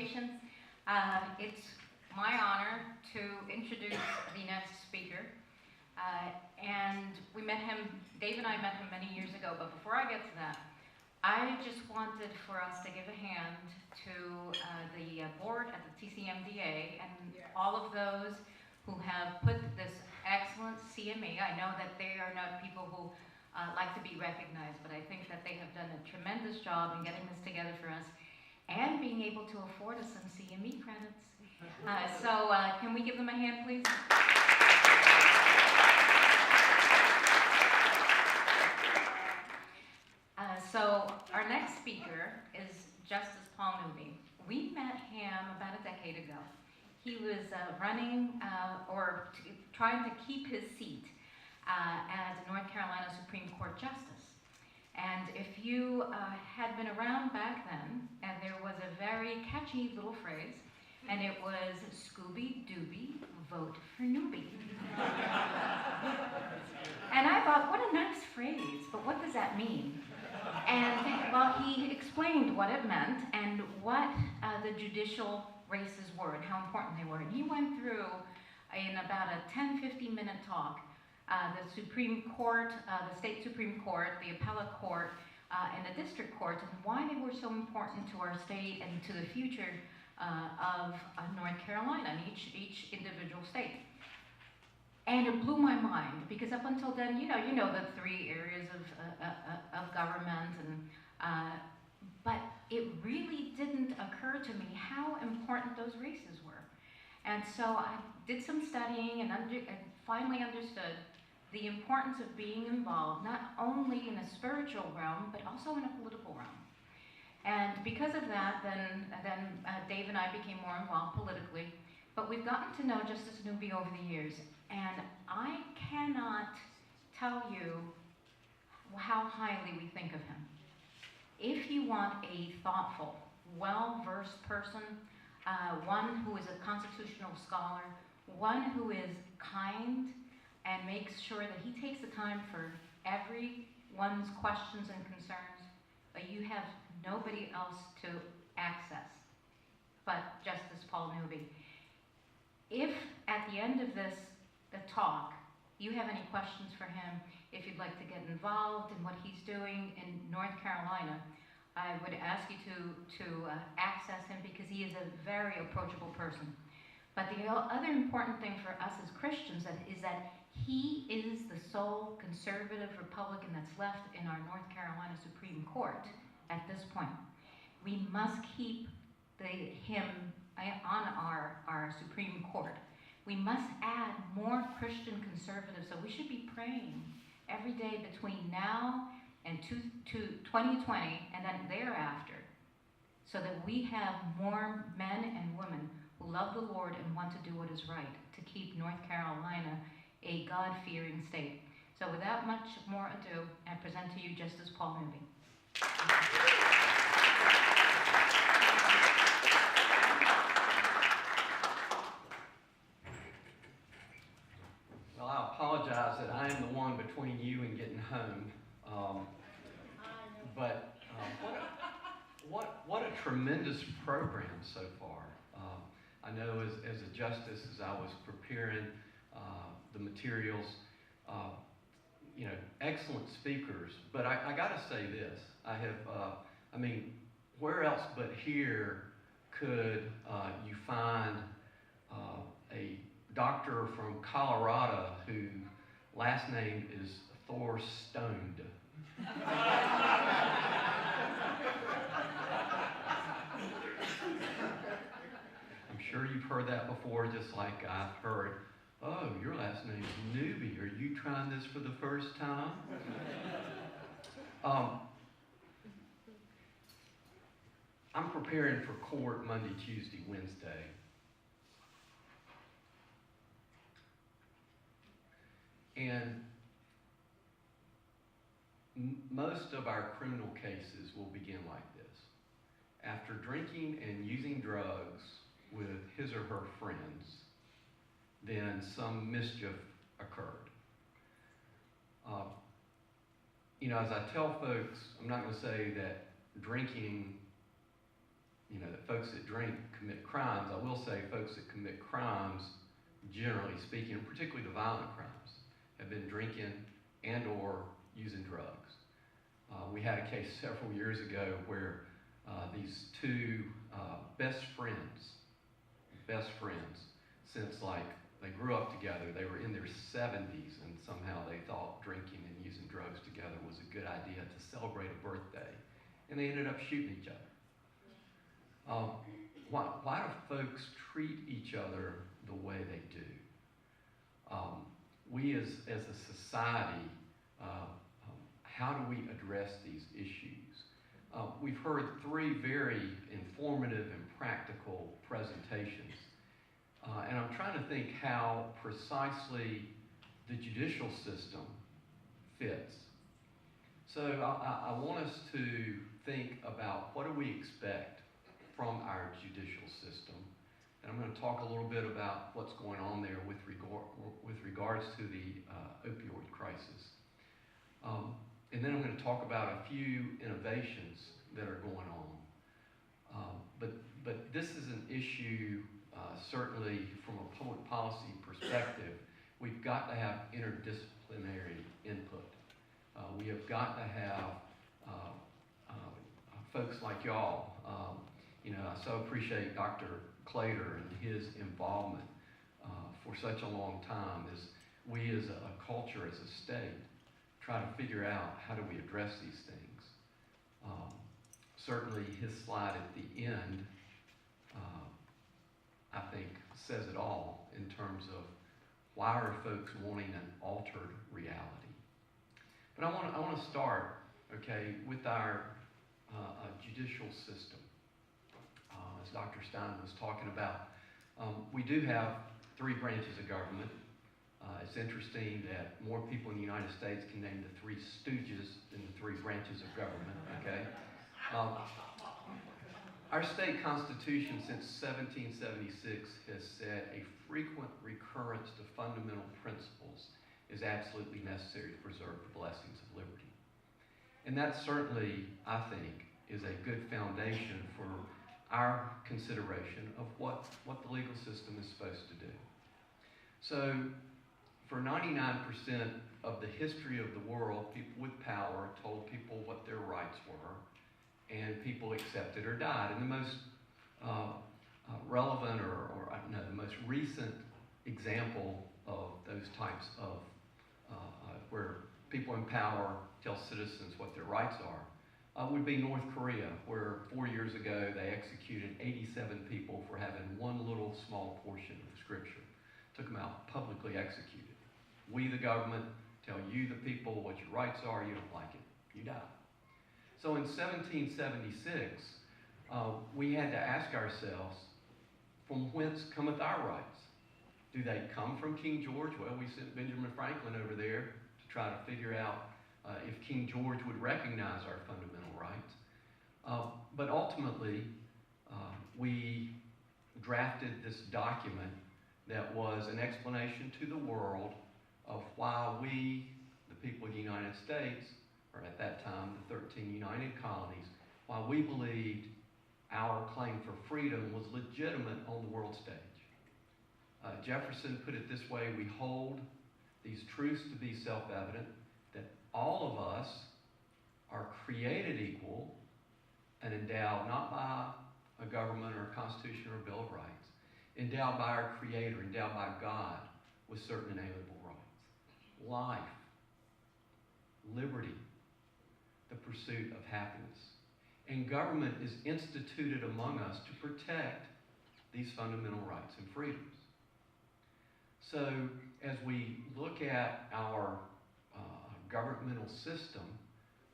congratulations. It's my honor to introduce the next speaker. And we met him, Dave and I met him many years ago, but before I get to that, I just wanted for us to give a hand to the board at the TCMDA and all of those who have put this excellent CME. I know that they are not people who like to be recognized, but I think that they have done a tremendous job in getting this together for us and being able to afford us some CME credits. So can we give them a hand, please? So our next speaker is Justice Paul Newby. We met him about a decade ago. He was running trying to keep his seat as a North Carolina Supreme Court Justice. And if you had been around back then, and there was a very catchy little phrase, and it was Scooby-Dooby, vote for Newby. And I thought, what a nice phrase, but what does that mean? And well, he explained what it meant and what the judicial races were and how important they were. And he went through, in about a 10-15 minute talk, the Supreme Court, the state Supreme Court, the appellate court, and the district courts, and why they were so important to our state and to the future of North Carolina and each individual state. And it blew my mind, because up until then, you know the three areas of government, and but it really didn't occur to me how important those races were. And so I did some studying and finally understood the importance of being involved, not only in a spiritual realm, but also in a political realm. And because of that, then Dave and I became more involved politically. But we've gotten to know Justice Newby over the years, and I cannot tell you how highly we think of him. If you want a thoughtful, well-versed person, one who is a constitutional scholar, one who is kind and makes sure that he takes the time for everyone's questions and concerns, you have nobody else to access but Justice Paul Newby. If at the end of the talk, you have any questions for him, if you'd like to get involved in what he's doing in North Carolina, I would ask you to access him, because he is a very approachable person. But the other important thing for us as Christians is that he is the sole conservative Republican that's left in our North Carolina Supreme Court at this point. We must keep him on our Supreme Court. We must add more Christian conservatives, so we should be praying every day between now and 2020 and then thereafter, so that we have more men and women who love the Lord and want to do what is right, to keep North Carolina a God-fearing state. So without much more ado, I present to you Justice Paul Newby. Well, I apologize that I am the one between you and getting home. What a tremendous program so far. I know as a justice, as I was preparing the materials, excellent speakers. But I got to say this: where else but here could you find a doctor from Colorado whose last name is Thor Stoned? I'm sure you've heard that before, just like I've heard, oh, your last name is Newby. Are you trying this for the first time? I'm preparing for court Monday, Tuesday, Wednesday. And most of our criminal cases will begin like this. After drinking and using drugs with his or her friends, then some mischief occurred. As I tell folks, I'm not going to say that drinking, that folks that drink commit crimes. I will say folks that commit crimes, generally speaking, and particularly the violent crimes, have been drinking and or using drugs. We had a case several years ago where these two best friends, since like they grew up together, they were in their 70s, and somehow they thought drinking and using drugs together was a good idea to celebrate a birthday, and they ended up shooting each other. Why do folks treat each other the way they do? We as a society, how do we address these issues? We've heard three very informative and practical presentations. And I'm trying to think how precisely the judicial system fits. So I want us to think about what do we expect from our judicial system. And I'm going to talk a little bit about what's going on there with regards to the opioid crisis. And then I'm going to talk about a few innovations that are going on. But this is an issue, certainly from a public policy perspective, we've got to have interdisciplinary input. We have got to have folks like y'all. I so appreciate Dr. Clater and his involvement for such a long time as we as a culture, as a state, try to figure out how do we address these things. Certainly his slide at the end, I think, says it all in terms of why are folks wanting an altered reality. But I want to start, okay, with our judicial system. As Dr. Stein was talking about, we do have three branches of government. It's interesting that more people in the United States can name the three stooges than the three branches of government, okay? Our state constitution since 1776 has said a frequent recurrence to fundamental principles is absolutely necessary to preserve the blessings of liberty. And that certainly, I think, is a good foundation for our consideration of what the legal system is supposed to do. So, for 99% of the history of the world, people with power told people what their rights were, and people accepted or died. And the most relevant the most recent example of those types of where people in power tell citizens what their rights are would be North Korea, where 4 years ago they executed 87 people for having one little small portion of Scripture. Took them out, publicly executed. We, the government, tell you, the people, what your rights are. You don't like it, you die. So in 1776, we had to ask ourselves, from whence cometh our rights? Do they come from King George? Well, we sent Benjamin Franklin over there to try to figure out if King George would recognize our fundamental rights. But ultimately, we drafted this document that was an explanation to the world of why we, the people of the United States, or at that time the 13 United Colonies, why we believed our claim for freedom was legitimate on the world stage. Jefferson put it this way: we hold these truths to be self-evident, that all of us are created equal and endowed not by a government or a constitution or a Bill of Rights, endowed by our Creator, endowed by God with certain inalienable rights. Life, liberty, the pursuit of happiness. And government is instituted among us to protect these fundamental rights and freedoms. So as we look at our governmental system,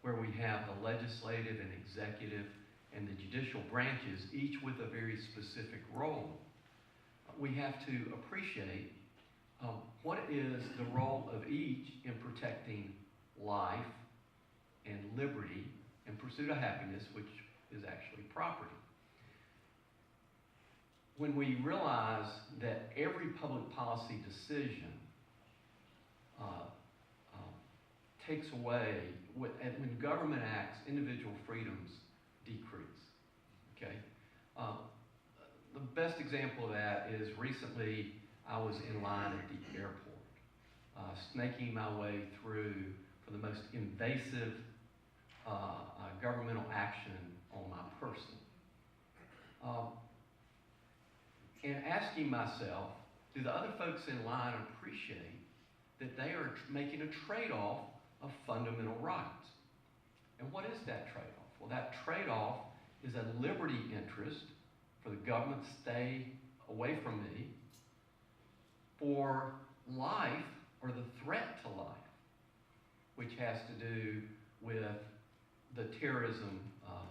where we have the legislative and executive and the judicial branches, each with a very specific role, we have to appreciate what is the role of each in protecting life and liberty and pursuit of happiness, which is actually property. When we realize that every public policy decision takes away, when government acts, individual freedoms decrease, okay? best example of that is recently I was in line at the airport, snaking my way through for the most invasive governmental action on my person. And asking myself, do the other folks in line appreciate that they are making a trade-off of fundamental rights? And what is that trade-off? Well, that trade-off is a liberty interest for the government to stay away from me, for life or the threat to life, which has to do with the terrorism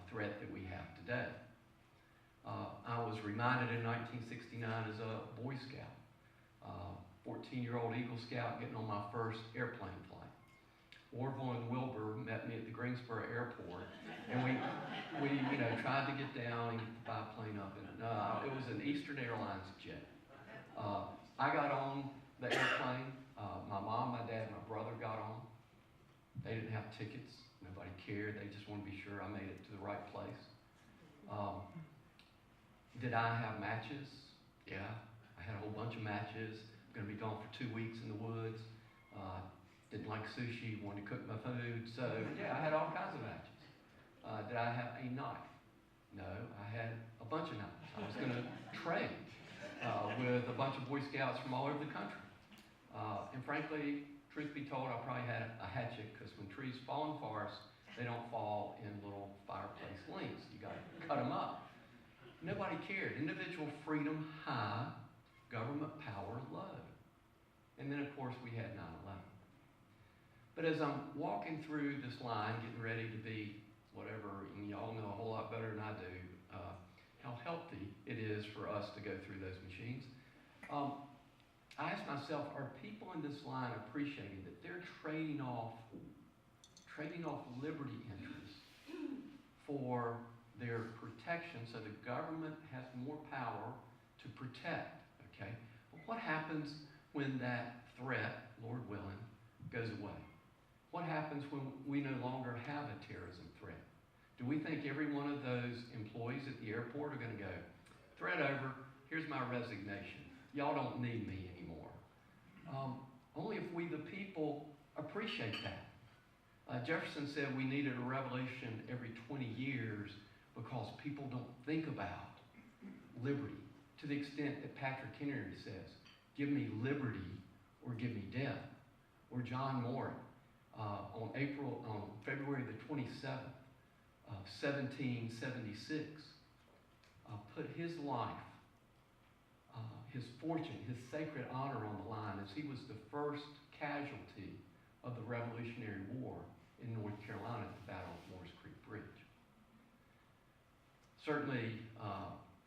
threat that we have today. I was reminded in 1969 as a Boy Scout, 14-year-old Eagle Scout getting on my first airplane flight. Orville and Wilbur met me at the Greensboro airport, and we tried to get down and get the biplane up, and it was an Eastern Airlines jet. I got on the airplane. My mom, my dad, and my brother got on. They didn't have tickets. Nobody cared. They just wanted to be sure I made it to the right place. Did I have matches? Yeah, I had a whole bunch of matches. Going to be gone for 2 weeks in the woods. Didn't like sushi, wanted to cook my food. So yeah, I had all kinds of matches. Did I have a knife? No, I had a bunch of knives. I was going to trade with a bunch of Boy Scouts from all over the country. And frankly, truth be told, I probably had a hatchet, because when trees fall in forests, they don't fall in little fireplace links. You got to cut them up. Nobody cared. Individual freedom high, government power low. And then, of course, we had 9/11. But as I'm walking through this line, getting ready to be whatever, and y'all know a whole lot better than I do how healthy it is for us to go through those machines, I asked myself, are people in this line appreciating that they're trading off liberty interests for their protection, so the government has more power to protect, okay? But what happens when that threat, Lord willing, goes away? What happens when we no longer have a terrorism threat? Do we think every one of those employees at the airport are going to go, threat over, here's my resignation. Y'all don't need me anymore. Only if we, the people, appreciate that. Jefferson said we needed a revolution every 20 years because people don't think about liberty to the extent that Patrick Henry says, give me liberty or give me death. Or John Moore, on February the 27th, 1776, put his life, his fortune, his sacred honor on the line, as he was the first casualty of the Revolutionary War in North Carolina at the Battle of Moores Creek Bridge. Certainly,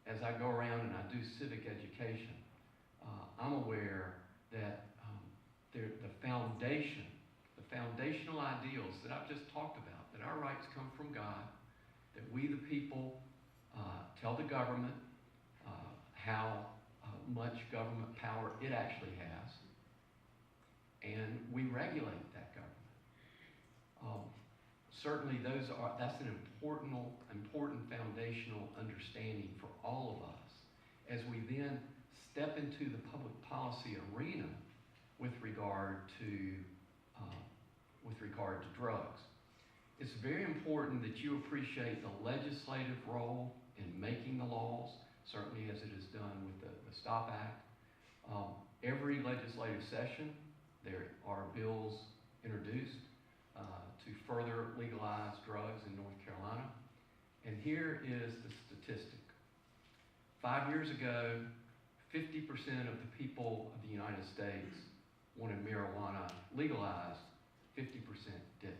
as I go around and I do civic education, I'm aware that the foundational ideals that I've just talked about, that our rights come from God, that we the people tell the government how much government power it actually has, and we regulate that government. Certainly that's an important foundational understanding for all of us as we then step into the public policy arena with regard to drugs. It's very important that you appreciate the legislative role in making the laws, certainly as it is done with the STOP Act. Every legislative session, there are bills introduced to further legalize drugs in North Carolina. And here is the statistic. 5 years ago, 50% of the people of the United States wanted marijuana legalized, 50% didn't.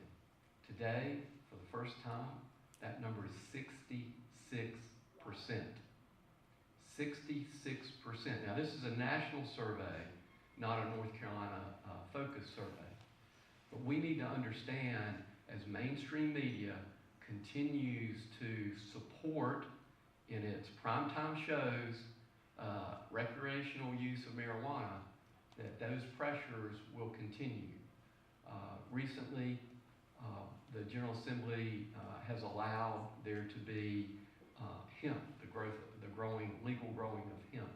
Today, for the first time, that number is 66%. 66%. Now, this is a national survey, not a North Carolina focused survey. But we need to understand, as mainstream media continues to support in its primetime shows recreational use of marijuana, that those pressures will continue. Recently, the General Assembly has allowed there to be hemp, the legal growing of hemp.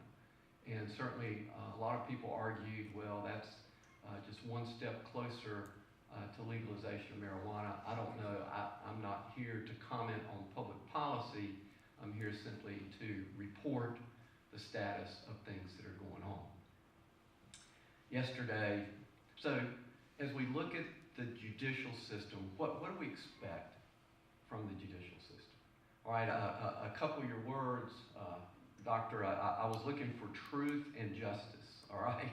And certainly a lot of people argued, well, that's just one step closer to legalization of marijuana. I don't know. I'm not here to comment on public policy. I'm here simply to report the status of things that are going on. Yesterday, so as we look at the judicial system, what do we expect from the judicial system? All right, a couple of your words, Doctor, I was looking for truth and justice, all right,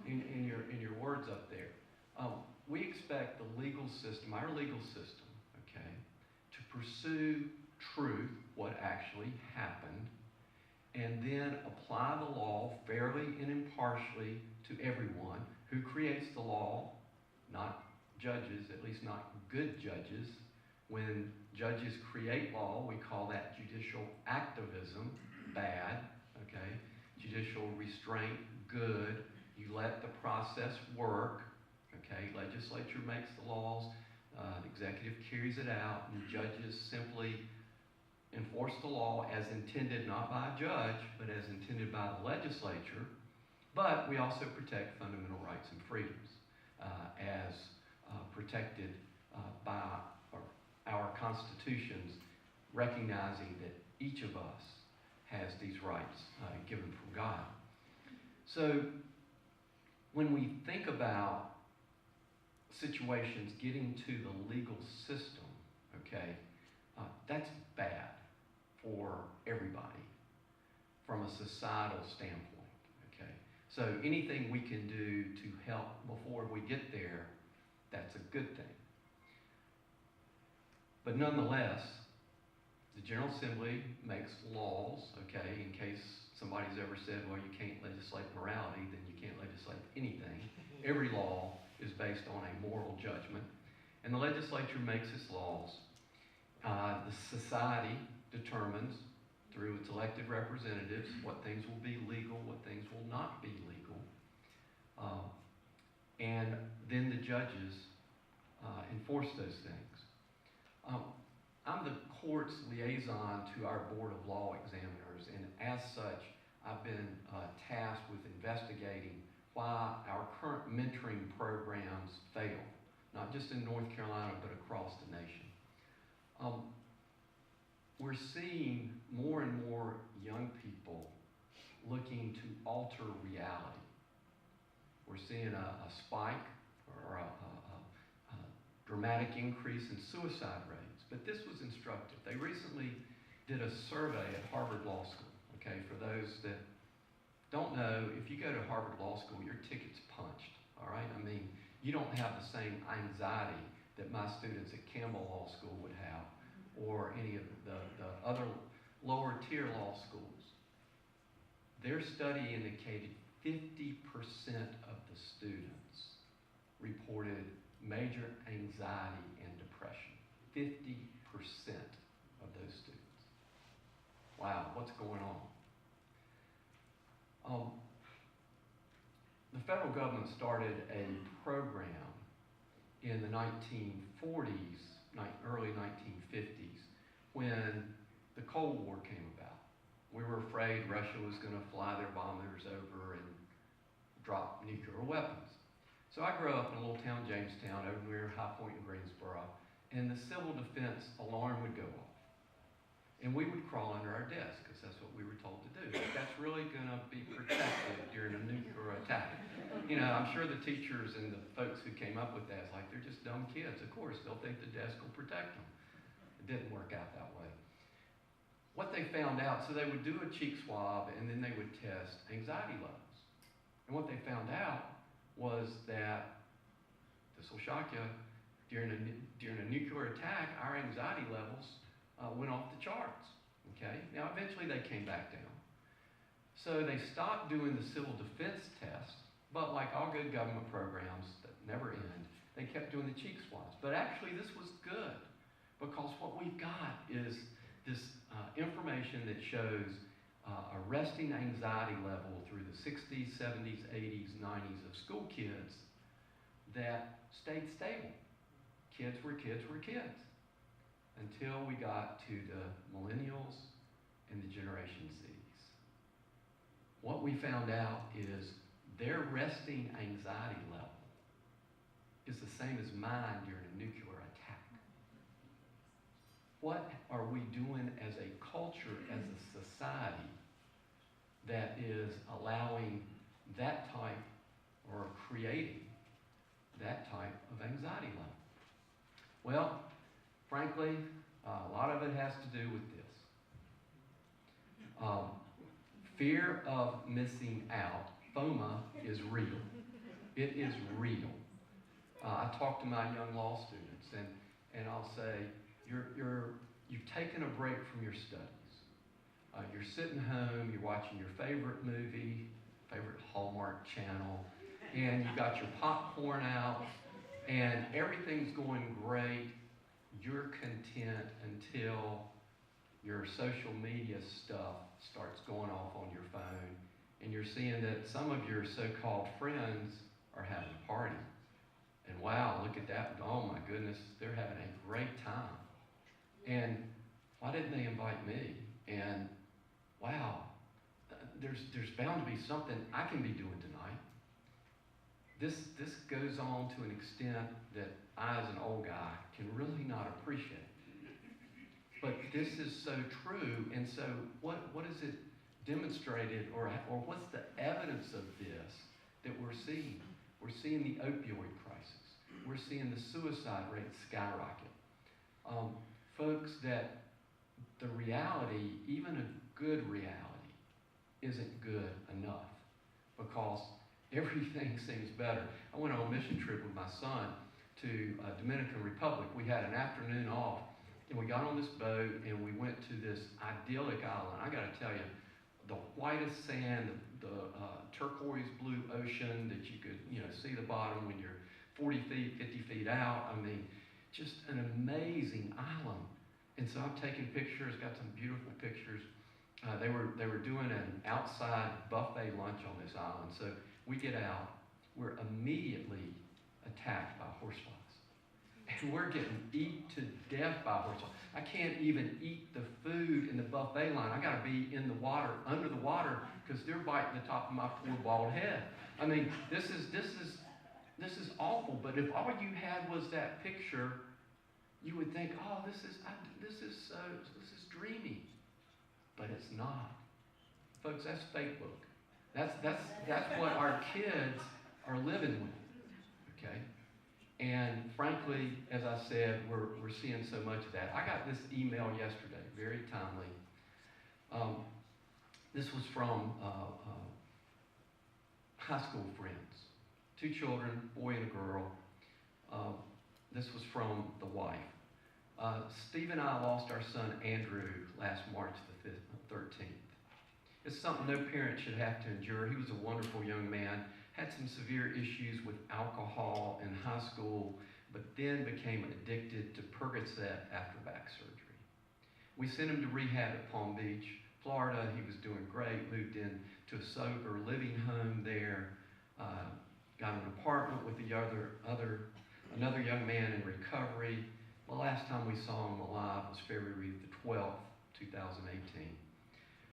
in your words up there. We expect the legal system, our legal system, okay, to pursue truth, what actually happened, and then apply the law fairly and impartially to everyone. Who creates the law? Not judges, at least not good judges. When judges create law, we call that judicial activism, bad, okay? Judicial restraint, good. You let the process work, okay? Legislature makes the laws, the executive carries it out, and judges simply enforce the law as intended, not by a judge, but as intended by the legislature. But we also protect fundamental rights and freedoms as protected by our constitutions, recognizing that each of us has these rights given from God. So when we think about situations getting to the legal system, okay, that's bad for everybody from a societal standpoint, okay? So anything we can do to help before we get there, that's a good thing. But nonetheless, the General Assembly makes laws, okay, in case somebody's ever said, well, you can't legislate morality, then you can't legislate anything. Every law is based on a moral judgment. And the legislature makes its laws. The society determines through its elected representatives what things will be legal, what things will not be legal. And then the judges enforce those things. I'm the court's liaison to our Board of Law Examiners, and as such, I've been tasked with investigating why our current mentoring programs fail, not just in North Carolina, but across the nation. We're seeing more and more young people looking to alter reality. We're seeing a spike or a dramatic increase in suicide rates, but this was instructive. They recently did a survey at Harvard Law School, okay? For those that don't know, if you go to Harvard Law School, your ticket's punched, all right? I mean, you don't have the same anxiety that my students at Campbell Law School would have, or any of the other lower tier law schools. Their study indicated 50% of the students reported major anxiety and depression. 50% of those students. Wow, what's going on? The federal government started a program in the 1940s, early 1950s, when the Cold War came about. We were afraid Russia was going to fly their bombers over and drop nuclear weapons. So I grew up in a little town, Jamestown, over near High Point in Greensboro, and the civil defense alarm would go off. And we would crawl under our desk, because that's what we were told to do. That's really going to be protected during a nuclear attack. You know, I'm sure the teachers and the folks who came up with that is like, they're just dumb kids. Of course, they'll think the desk will protect them. It didn't work out that way. What they found out, so they would do a cheek swab, and then they would test anxiety levels. And what they found out was that, this will shock you, during a nuclear attack, our anxiety levels went off the charts, okay? Now, eventually they came back down. So they stopped doing the civil defense test, but like all good government programs that never end, they kept doing the cheek swabs. But actually this was good, because what we've got is this information that shows a resting anxiety level through the 60s, 70s, 80s, 90s of school kids that stayed stable. Kids were kids were kids. Until we got to the millennials and the Generation Zs. What we found out is their resting anxiety level is the same as mine during a nuclear attack. What are we doing as a culture, as a society, that is allowing that type or creating that type of anxiety level? Well, frankly, a lot of it has to do with this. Fear of missing out, FOMA, is real. It is real. I talk to my young law students, and I'll say, you've taken a break from your studies. You're sitting home, you're watching your favorite movie, favorite Hallmark channel, and you got your popcorn out, and everything's going great. You're content until your social media stuff starts going off on your phone, and you're seeing that some of your so-called friends are having a party. And wow, look at that. Oh my goodness, they're having a great time. And why didn't they invite me? And wow, there's bound to be something I can be doing tonight. This goes on to an extent that I, as an old guy, can really not appreciate. But this is so true, and so what is it demonstrated, or what's the evidence of this that we're seeing? We're seeing the opioid crisis. We're seeing the suicide rate skyrocket. Folks, that the reality, even a good reality, isn't good enough because everything seems better. I went on a mission trip with my son to Dominican Republic. We had an afternoon off, and we got on this boat, and we went to this idyllic island. I got to tell you, the whitest sand, the turquoise blue ocean that you could, see the bottom when you're 40 feet, 50 feet out. I mean, just an amazing island. And so I'm taking pictures, got some beautiful pictures. They were doing an outside buffet lunch on this island. So we get out, we're immediately attacked by horseflies. And we're getting eaten to death by horseflies. I can't even eat the food in the buffet line. I got to be in the water, under the water, because they're biting the top of my poor bald head. I mean, this is awful. But if all you had was that picture, you would think, oh, this is dreamy. But it's not, folks. That's Facebook. That's what our kids are living with. Okay. And frankly, as I said, we're seeing so much of that. I got this email yesterday, very timely. This was from high school friends, 2 children, boy and a girl. This was from the wife. Steve and I lost our son Andrew last March the 13th. It's something no parent should have to endure. He was a wonderful young man. Had some severe issues with alcohol in high school, but then became addicted to Percocet after back surgery. We sent him to rehab at Palm Beach, Florida. He was doing great, moved in to a sober living home there, got an apartment with another young man in recovery. The last time we saw him alive was February the 12th, 2018.